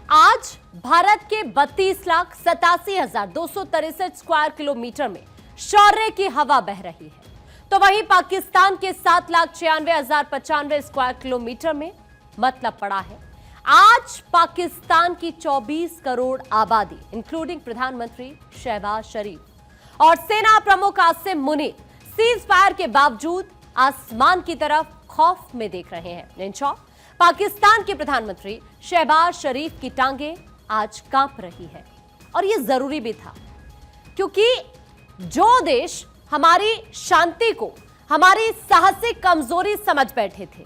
आज भारत के 32,87,263 square kilometre में शौर्य की हवा बह रही है, तो वहीं पाकिस्तान के 7,96,095 स्क्वायर किलोमीटर में मतलब पड़ा है। आज पाकिस्तान की 24 करोड़ आबादी इंक्लूडिंग प्रधानमंत्री शहबाज शरीफ और सेना प्रमुख आसिम मुनीर सीज फायर के बावजूद आसमान की तरफ खौफ में देख रहे हैं। इन शॉर्ट, पाकिस्तान के प्रधानमंत्री शहबाज शरीफ की टांगे आज कांप रही है और यह जरूरी भी था, क्योंकि जो देश हमारी शांति को हमारी साहसिक कमजोरी समझ बैठे थे,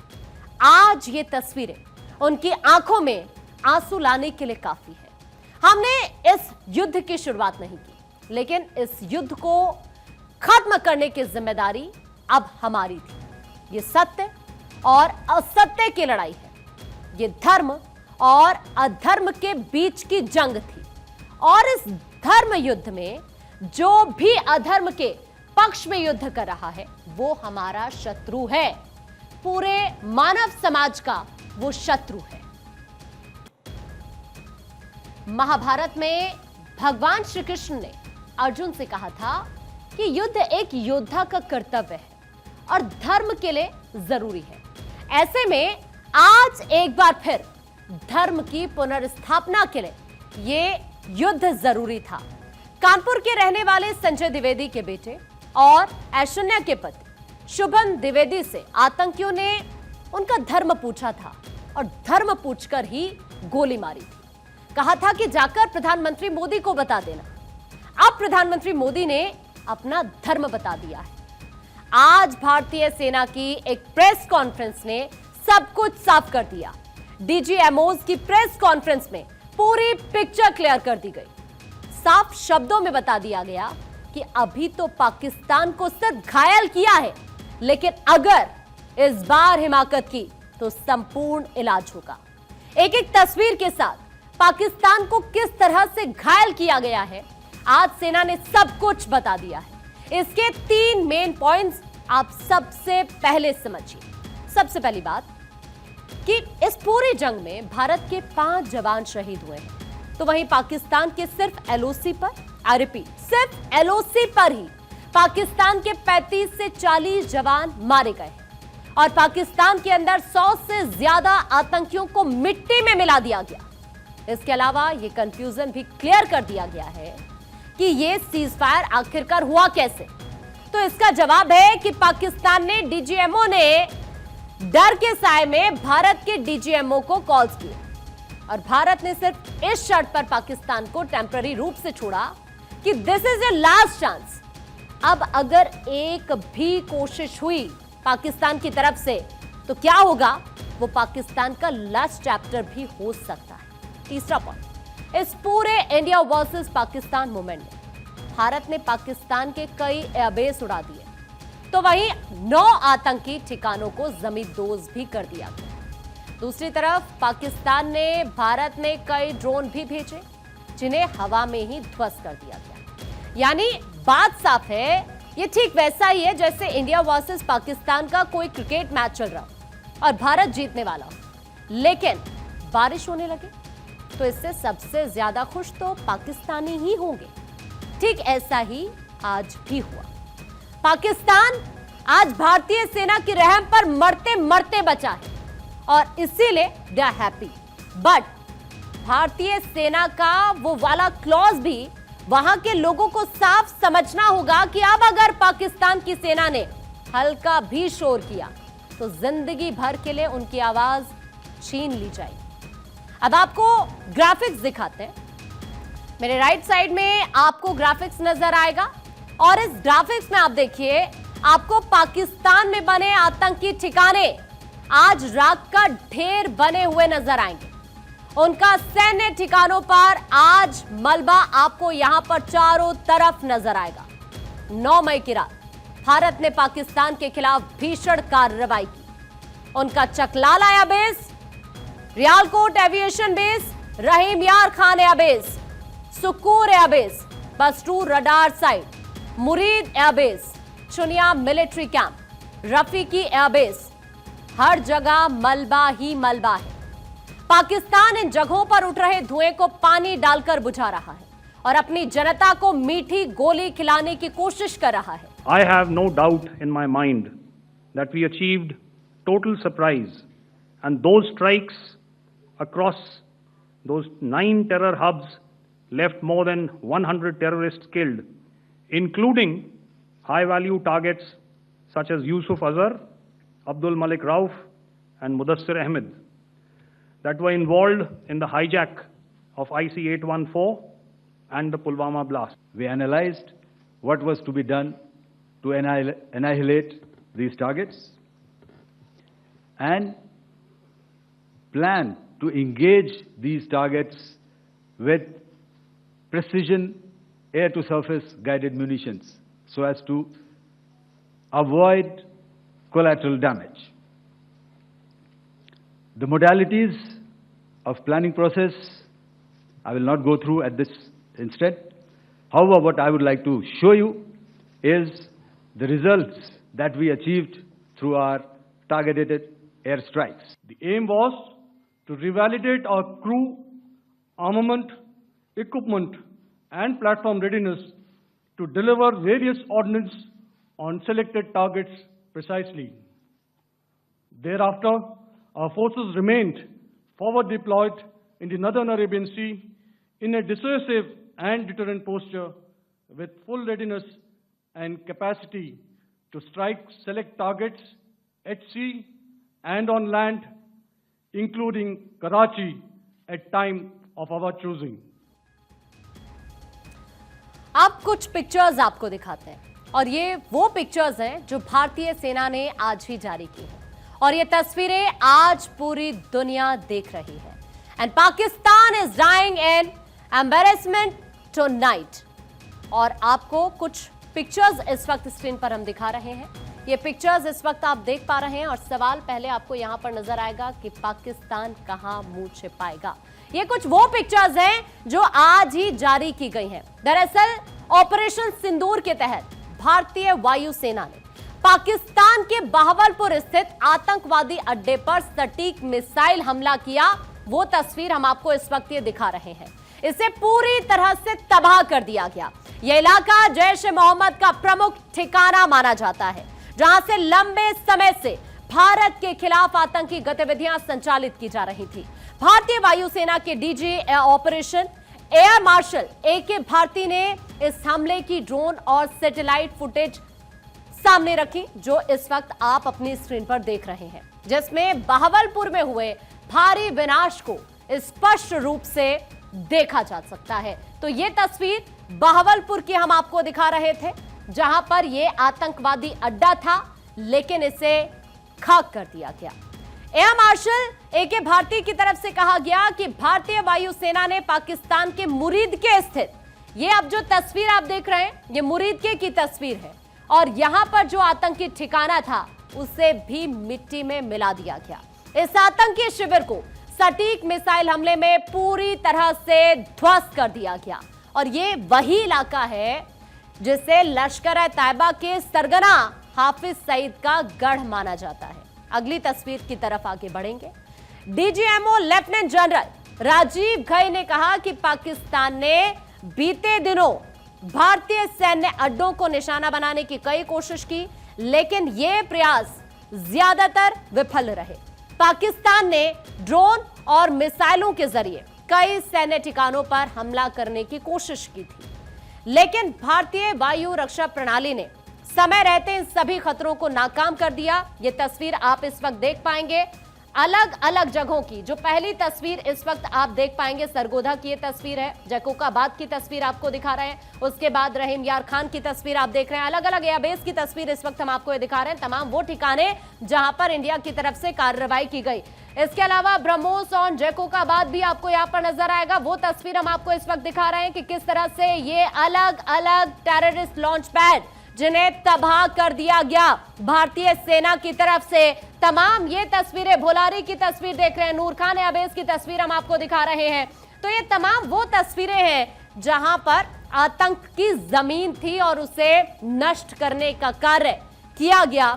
आज ये तस्वीरें उनकी आंखों में आंसू लाने के लिए काफी है। हमने इस युद्ध की शुरुआत नहीं की, लेकिन इस युद्ध को खत्म करने की जिम्मेदारी अब हमारी थी। ये सत्य और असत्य की लड़ाई है, ये धर्म और अधर्म के बीच की जंग थी और इस धर्म युद्ध में जो भी अधर्म के पक्ष में युद्ध कर रहा है वो हमारा शत्रु है, पूरे मानव समाज का वो शत्रु है। महाभारत में भगवान श्री कृष्ण ने अर्जुन से कहा था कि युद्ध एक योद्धा का कर्तव्य है और धर्म के लिए जरूरी है। ऐसे में आज एक बार फिर धर्म की पुनर्स्थापना के लिए ये युद्ध जरूरी था। कानपुर के रहने वाले संजय द्विवेदी के बेटे और ऐश्वर्या के पति शुभम द्विवेदी से आतंकियों ने उनका धर्म पूछा था और धर्म पूछकर ही गोली मारी थी। कहा था कि जाकर प्रधानमंत्री मोदी को बता देना। अब प्रधानमंत्री मोदी ने अपना धर्म बता दिया है। आज भारतीय सेना की एक प्रेस कॉन्फ्रेंस ने सब कुछ साफ कर दिया। डीजीएमओज की प्रेस कॉन्फ्रेंस में पूरी पिक्चर क्लियर कर दी गई। साफ शब्दों में बता दिया गया कि अभी तो पाकिस्तान को सिर्फ घायल किया है, लेकिन अगर इस बार हिमाकत की तो संपूर्ण इलाज होगा। एक एक तस्वीर के साथ पाकिस्तान को किस तरह से घायल किया गया है, आज सेना ने सब कुछ बता दिया है। इसके 3 मेन पॉइंट्स आप सबसे पहले समझिए। सबसे पहली बात कि इस पूरी जंग में भारत के 5 जवान शहीद हुए हैं, तो वहीं पाकिस्तान के सिर्फ एलओसी पर, आई रिपीट, सिर्फ एलओसी पर ही पाकिस्तान के 35 से 40 जवान मारे गए हैं और पाकिस्तान के अंदर 100 से ज्यादा आतंकियों को मिट्टी में मिला दिया गया। इसके अलावा यह कंफ्यूजन भी क्लियर कर दिया गया है कि यह सीज फायर आखिरकार हुआ कैसे। तो इसका जवाब है कि पाकिस्तान ने डीजीएमओ ने डर के साए में भारत के डीजीएमओ को कॉल्स किए और भारत ने सिर्फ इस शर्त पर पाकिस्तान को टेम्पररी रूप से छोड़ा कि this is your last chance. अब अगर एक भी कोशिश हुई पाकिस्तान की तरफ से तो क्या होगा, वो पाकिस्तान का लास्ट चैप्टर भी हो सकता है। तीसरा पॉइंट, इस पूरे इंडिया वर्सेस पाकिस्तान मूवमेंट में भारत ने पाकिस्तान के कई एयरबेस उड़ा दिए, तो वहीं 9 आतंकी ठिकानों को जमींदोज भी कर दिया गया। दूसरी तरफ पाकिस्तान ने भारत में कई ड्रोन भी भेजे जिन्हें हवा में ही ध्वस्त कर दिया गया। यानी बात साफ है, ये ठीक वैसा ही है जैसे इंडिया वर्सेस पाकिस्तान का कोई क्रिकेट मैच चल रहा और भारत जीतने वाला, लेकिन बारिश होने लगे तो इससे सबसे ज्यादा खुश तो पाकिस्तानी ही होंगे। ठीक ऐसा ही आज भी हुआ। पाकिस्तान आज भारतीय सेना की रहम पर मरते मरते बचा है और इसीलिए दे आर हैप्पी। बट भारतीय सेना का वो वाला क्लॉज भी वहां के लोगों को साफ समझना होगा कि अब अगर पाकिस्तान की सेना ने हल्का भी शोर किया तो जिंदगी भर के लिए उनकी आवाज छीन ली जाएगी। अब आपको ग्राफिक्स दिखाते हैं। मेरे राइट साइड में आपको ग्राफिक्स नजर आएगा और इस ग्राफिक्स में आप देखिए, आपको पाकिस्तान में बने आतंकी ठिकाने आज राख का ढेर बने हुए नजर आएंगे। उनका सैन्य ठिकानों पर आज मलबा आपको यहां पर चारों तरफ नजर आएगा। 9 मई की रात भारत ने पाकिस्तान के खिलाफ भीषण कार्रवाई की। उनका Chaklala airbase, Sialkot aviation base, Rahim Yar Khan airbase, Sukkur airbase, बस्टूर radar site, Murid airbase, Chunian military camp, Rafiqui airbase, हर जगह मलबा ही मलबा है। पाकिस्तान इन जगहों पर उठ रहे धुएं को पानी डालकर बुझा रहा है और अपनी जनता को मीठी गोली खिलाने की कोशिश कर रहा है। I have no doubt in my mind that we achieved total surprise, and those strikes across those 9 terror hubs left more than 100 terrorists killed, including high-value targets such as Yusuf Azhar, Abdul Malik Rauf, and Mudassir Ahmed that were involved in the hijack of IC-814 and the Pulwama blast. We analyzed what was to be done to annihilate these targets and plan to engage these targets with precision air-to-surface guided munitions so as to avoid collateral damage. The modalities of planning process I will not go through at this instant. However, what I would like to show you is the results that we achieved through our targeted airstrikes. The aim was to revalidate our crew, armament, equipment, and platform readiness to deliver various ordnance on selected targets precisely. Thereafter, our forces remained forward deployed in the Northern Arabian Sea in a dissuasive and deterrent posture with full readiness and capacity to strike select targets at sea and on land, including Karachi at time of our choosing. अब कुछ pictures आपको दिखाते हैं और ये वो pictures हैं जो भारतीय सेना ने आज ही जारी की है और ये तस्वीरें आज पूरी दुनिया देख रही है। And Pakistan is dying in embarrassment tonight. और आपको कुछ पिक्चर्स इस वक्त स्क्रीन पर हम दिखा रहे हैं। ये पिक्चर्स इस वक्त आप देख पा रहे हैं और सवाल पहले आपको यहां पर नजर आएगा कि पाकिस्तान कहां मुंह छिपाएगा। ये कुछ वो पिक्चर्स हैं जो आज ही जारी की गई हैं। दरअसल ऑपरेशन सिंदूर के तहत भारतीय वायुसेना ने पाकिस्तान के बहावलपुर स्थित आतंकवादी अड्डे पर सटीक मिसाइल हमला किया। वो तस्वीर हम आपको इस वक्त ये दिखा रहे हैं। इसे पूरी तरह से तबाह कर दिया गया। यह इलाका जैश ए मोहम्मद का प्रमुख ठिकाना माना जाता है, जहां से लंबे समय से भारत के खिलाफ आतंकी गतिविधियां संचालित की जा रही थी। भारतीय वायुसेना के DG operation air marshal A K. Bharti ने इस हमले की ड्रोन और सैटेलाइट फुटेज सामने रखी, जो इस वक्त आप अपनी स्क्रीन पर देख रहे हैं, जिसमें बहावलपुर में हुए भारी विनाश को स्पष्ट रूप से देखा जा सकता है। तो ये तस्वीर बहावलपुर की हम आपको दिखा रहे थे, जहां पर यह आतंकवादी अड्डा था, लेकिन इसे खाक कर दिया गया। Air marshal A K. भारती की तरफ से कहा गया कि भारतीय वायुसेना ने पाकिस्तान के मुरीदके स्थित, ये अब जो तस्वीर आप देख रहे हैं, ये मुरीदके की तस्वीर है, और यहां पर जो आतंकी ठिकाना था उसे भी मिट्टी में मिला दिया गया। इस आतंकी शिविर को सटीक मिसाइल हमले में पूरी तरह से ध्वस्त कर दिया गया। और ये वही इलाका है जिसे लश्कर-ए-तैयबा के सरगना हाफिज सईद का गढ़ माना जाता है। अगली तस्वीर की तरफ आगे बढ़ेंगे। DGMO lieutenant general Rajiv Ghai ने कहा कि पाकिस्तान ने बीते दिनों भारतीय सैन्य अड्डों को निशाना बनाने की कई कोशिश की, लेकिन यह प्रयास ज्यादातर विफल रहे। पाकिस्तान ने ड्रोन और मिसाइलों के जरिए कई सैन्य ठिकानों पर हमला करने की कोशिश की थी, लेकिन भारतीय वायु रक्षा प्रणाली ने समय रहते इन सभी खतरों को नाकाम कर दिया। ये तस्वीर आप इस वक्त देख पाएंगे अलग अलग जगहों की। जो पहली तस्वीर इस वक्त आप देख पाएंगे सरगोधा की ये तस्वीर है, जैकोबाबाद की तस्वीर आपको दिखा रहे हैं, उसके बाद रहीम यार खान की तस्वीर आप देख रहे हैं। अलग अलग एयरबेस की तस्वीर इस वक्त हम आपको ये दिखा रहे हैं, तमाम वो ठिकाने जहां पर इंडिया की तरफ से कार्रवाई की गई। इसके अलावा ब्रह्मोस और जैकोबाबाद भी आपको यहाँ पर नजर आएगा। वो तस्वीर हम आपको इस वक्त दिखा रहे हैं कि किस तरह से ये अलग अलग टेररिस्ट लॉन्च पैड जिन्हें तबाह कर दिया गया भारतीय सेना की तरफ से। तमाम ये तस्वीरें, भोलारी की तस्वीर देख रहे हैं, नूर खान एयरबेस की तस्वीर हम आपको दिखा रहे हैं। तो ये तमाम वो तस्वीरें हैं जहां पर आतंक की जमीन थी और उसे नष्ट करने का कार्य किया गया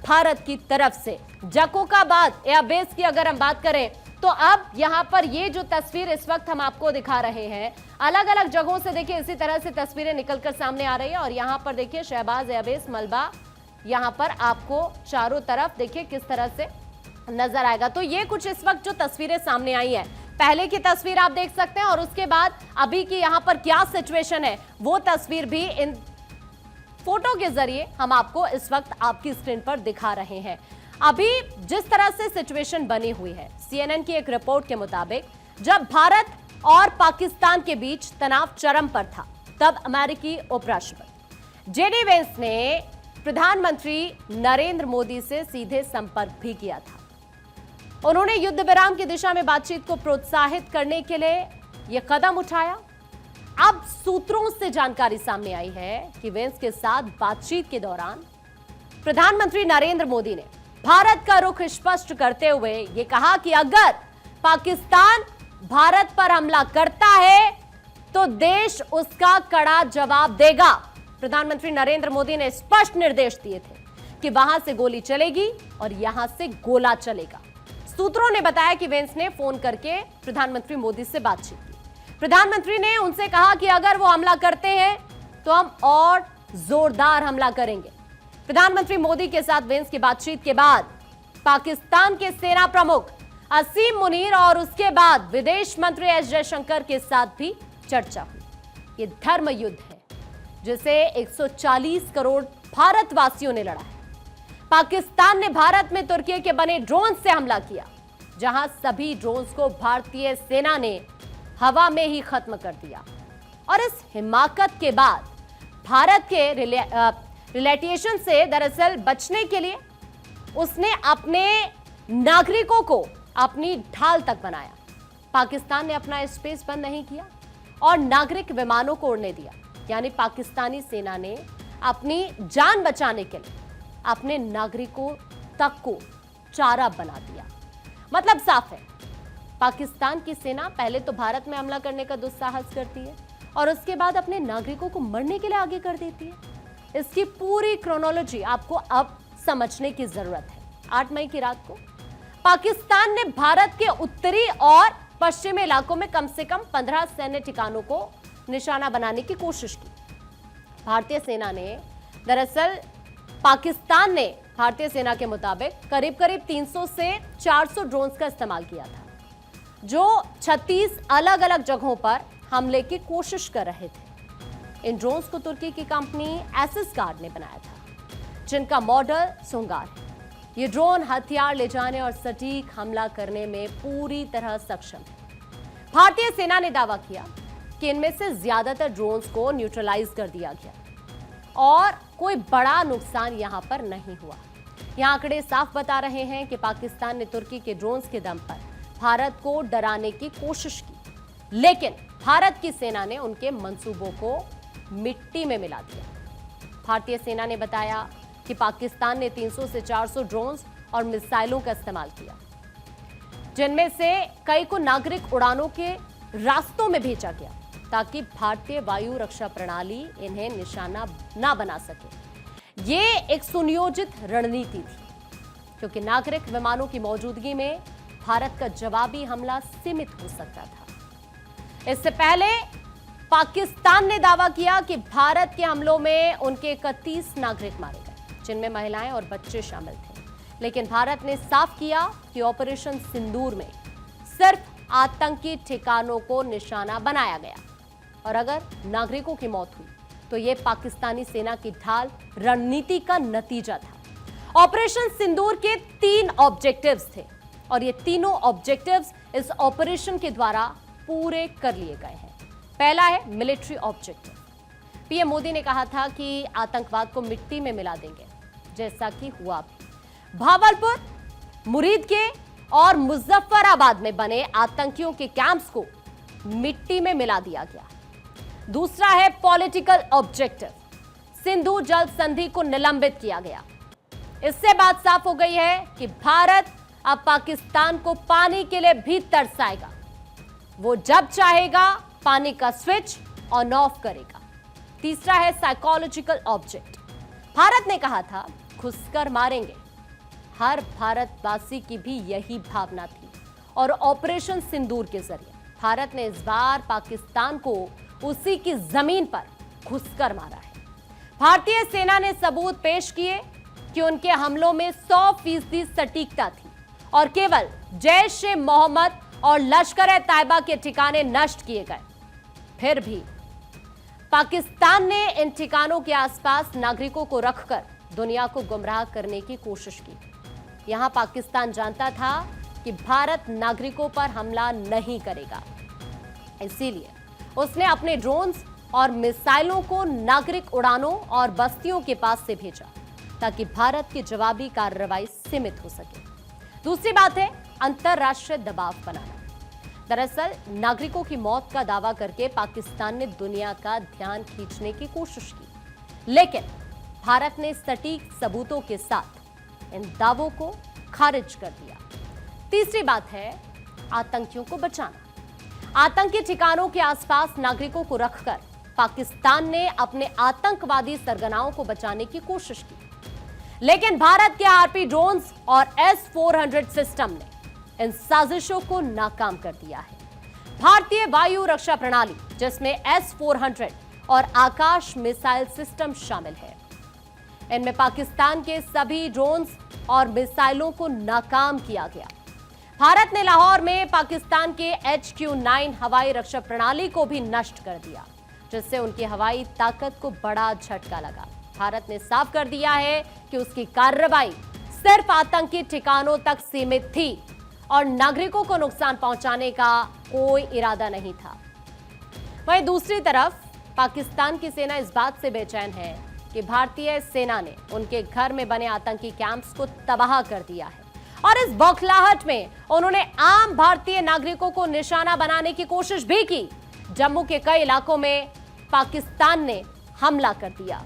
भारत की तरफ से। जैकोबाबाद एयरबेस की अगर हम बात करें तो अब यहां पर ये जो तस्वीर इस वक्त हम आपको दिखा रहे हैं, अलग अलग जगहों से देखिए इसी तरह से तस्वीरें निकलकर सामने आ रही है। और यहां पर देखिए शहबाज एयरबेस मलबा यहां पर आपको चारों तरफ देखिए किस तरह से नजर आएगा। तो ये कुछ इस वक्त जो तस्वीरें सामने आई है, पहले की तस्वीर आप देख सकते हैं और उसके बाद अभी की यहां पर क्या सिचुएशन है वो तस्वीर भी इन फोटो के जरिए हम आपको इस वक्त आपकी स्क्रीन पर दिखा रहे हैं। अभी जिस तरह से सिचुएशन बनी हुई है, CNN की एक रिपोर्ट के मुताबिक जब भारत और पाकिस्तान के बीच तनाव चरम पर था, तब अमेरिकी उपराष्ट्रपति JD वेंस ने प्रधानमंत्री नरेंद्र मोदी से सीधे संपर्क भी किया था। उन्होंने युद्ध विराम की दिशा में बातचीत को प्रोत्साहित करने के लिए यह कदम उठाया। अब सूत्रों से जानकारी सामने आई है कि वेंस के साथ बातचीत के दौरान प्रधानमंत्री नरेंद्र मोदी ने भारत का रुख स्पष्ट करते हुए यह कहा कि अगर पाकिस्तान भारत पर हमला करता है तो देश उसका कड़ा जवाब देगा। प्रधानमंत्री नरेंद्र मोदी ने स्पष्ट निर्देश दिए थे कि वहां से गोली चलेगी और यहां से गोला चलेगा। सूत्रों ने बताया कि वेंस ने फोन करके प्रधानमंत्री मोदी से बातचीत की। प्रधानमंत्री ने उनसे कहा कि अगर वो हमला करते हैं तो हम और जोरदार हमला करेंगे। प्रधानमंत्री मोदी के साथ वेंस की बातचीत के बाद पाकिस्तान के सेना प्रमुख असीम मुनीर और उसके बाद विदेश मंत्री एस जयशंकर के साथ भी चर्चा हुई। ये धर्म युद्ध है जिसे 140 करोड़ भारतवासियों ने लड़ा है। पाकिस्तान ने भारत में तुर्की के बने ड्रोन से हमला किया, जहां सभी ड्रोन्स को भारतीय सेना ने हवा में ही खत्म कर दिया। और इस हिमाकत के बाद भारत के रिलेटिएशन से दरअसल बचने के लिए उसने अपने नागरिकों को अपनी ढाल तक बनाया। पाकिस्तान ने अपना स्पेस बंद नहीं किया और नागरिक विमानों को उड़ने दिया, यानी पाकिस्तानी सेना ने अपनी जान बचाने के लिए अपने नागरिकों तक को चारा बना दिया। मतलब साफ है, पाकिस्तान की सेना पहले तो भारत में हमला करने का दुस्साहस करती है और उसके बाद अपने नागरिकों को मरने के लिए आगे कर देती है। इसकी पूरी क्रोनोलॉजी आपको अब समझने की जरूरत है। 8 मई की रात को पाकिस्तान ने भारत के उत्तरी और पश्चिमी इलाकों में कम से कम 15 सैन्य ठिकानों को निशाना बनाने की कोशिश की। भारतीय सेना ने दरअसल पाकिस्तान ने भारतीय सेना के मुताबिक करीब 300 से 400 ड्रोन्स का इस्तेमाल किया था, जो 36 अलग अलग जगहों पर हमले की कोशिश कर रहे थे। इन ड्रोन्स को तुर्की की कंपनी एसिस गार्ड ने बनाया था, जिनका मॉडल सुंगार है। ये ड्रोन हथियार ले जाने और सटीक हमला करने में पूरी तरह सक्षम है। भारतीय सेना ने दावा किया कि इनमें से ज्यादातर ड्रोन्स को न्यूट्रलाइज कर दिया गया और कोई बड़ा नुकसान यहां पर नहीं हुआ। यहां आंकड़े साफ बता रहे हैं कि पाकिस्तान ने तुर्की के ड्रोन्स के दम पर भारत को डराने की कोशिश की, लेकिन भारत की सेना ने उनके मंसूबों को मिट्टी में मिला दिया। भारतीय सेना ने बताया कि पाकिस्तान ने 300 से 400 ड्रोन्स और मिसाइलों का इस्तेमाल किया, जिनमें से कई को नागरिक उड़ानों के रास्तों में भेजा गया ताकि भारतीय वायु रक्षा प्रणाली इन्हें निशाना ना बना सके। ये एक सुनियोजित रणनीति थी, क्योंकि नागरिक विमानों की मौजूदगी में भारत का जवाबी हमला सीमित हो सकता था। इससे पहले पाकिस्तान ने दावा किया कि भारत के हमलों में उनके 31 नागरिक मारे गए, जिनमें महिलाएं और बच्चे शामिल थे। लेकिन भारत ने साफ किया कि ऑपरेशन सिंदूर में सिर्फ आतंकी ठिकानों को निशाना बनाया गया और अगर नागरिकों की मौत हुई तो यह पाकिस्तानी सेना की ढाल रणनीति का नतीजा था। ऑपरेशन सिंदूर के 3 ऑब्जेक्टिव्स थे और ये तीनों ऑब्जेक्टिव्स इस ऑपरेशन के द्वारा पूरे कर लिए गए हैं। पहला है मिलिट्री ऑब्जेक्टिव। पीएम मोदी ने कहा था कि आतंकवाद को मिट्टी में मिला देंगे, जैसा कि हुआ भी। भावलपुर, मुरीद के और मुजफ्फराबाद में बने आतंकियों के कैंप्स को मिट्टी में मिला दिया गया। दूसरा है पॉलिटिकल ऑब्जेक्टिव। सिंधु जल संधि को निलंबित किया गया। इससे बात साफ हो गई है कि भारत अब पाकिस्तान को पानी के लिए भी तरसाएगा। वो जब चाहेगा पानी का स्विच ऑन ऑफ करेगा। तीसरा है साइकोलॉजिकल ऑब्जेक्ट। भारत ने कहा था घुसकर मारेंगे। हर भारतवासी की भी यही भावना थी और ऑपरेशन सिंदूर के जरिए भारत ने इस बार पाकिस्तान को उसी की जमीन पर घुसकर मारा है। भारतीय सेना ने सबूत पेश किए कि उनके हमलों में 100% सटीकता थी और केवल जैश ए मोहम्मद और लश्कर ए तैयबा के ठिकाने नष्ट किए गए। फिर भी पाकिस्तान ने इन ठिकानों के आसपास नागरिकों को रखकर दुनिया को गुमराह करने की कोशिश की। यहां पाकिस्तान जानता था कि भारत नागरिकों पर हमला नहीं करेगा, इसीलिए उसने अपने ड्रोन्स और मिसाइलों को नागरिक उड़ानों और बस्तियों के पास से भेजा ताकि भारत की जवाबी कार्रवाई सीमित हो सके। दूसरी बात है अंतरराष्ट्रीय दबाव बनाना। दरअसल नागरिकों की मौत का दावा करके पाकिस्तान ने दुनिया का ध्यान खींचने की कोशिश की, लेकिन भारत ने सटीक सबूतों के साथ इन दावों को खारिज कर दिया। तीसरी बात है आतंकियों को बचाना। आतंकी ठिकानों के आसपास नागरिकों को रखकर पाकिस्तान ने अपने आतंकवादी सरगनाओं को बचाने की कोशिश की, लेकिन भारत के आरपी ड्रोन्स और S-400 सिस्टम ने इन साजिशों को नाकाम कर दिया है। भारतीय वायु रक्षा प्रणाली, जिसमें S-400 और आकाश मिसाइल सिस्टम शामिल है, इनमें पाकिस्तान के सभी ड्रोन्स और मिसाइलों को नाकाम किया गया। भारत ने लाहौर में पाकिस्तान के HQ-9 हवाई रक्षा प्रणाली को भी नष्ट कर दिया, जिससे उनकी हवाई ताकत को बड़ा झटका लगा। भारत ने साफ कर दिया है कि उसकी कार्रवाई सिर्फ आतंकी ठिकानों तक सीमित थी और नागरिकों को नुकसान पहुंचाने का कोई इरादा नहीं था। वहीं दूसरी तरफ पाकिस्तान की सेना इस बात से बेचैन है कि भारतीय सेना ने उनके घर में बने आतंकी कैंप्स को तबाह कर दिया है और इस बौखलाहट में उन्होंने आम भारतीय नागरिकों को निशाना बनाने की कोशिश भी की। जम्मू के कई इलाकों में पाकिस्तान ने हमला कर दिया।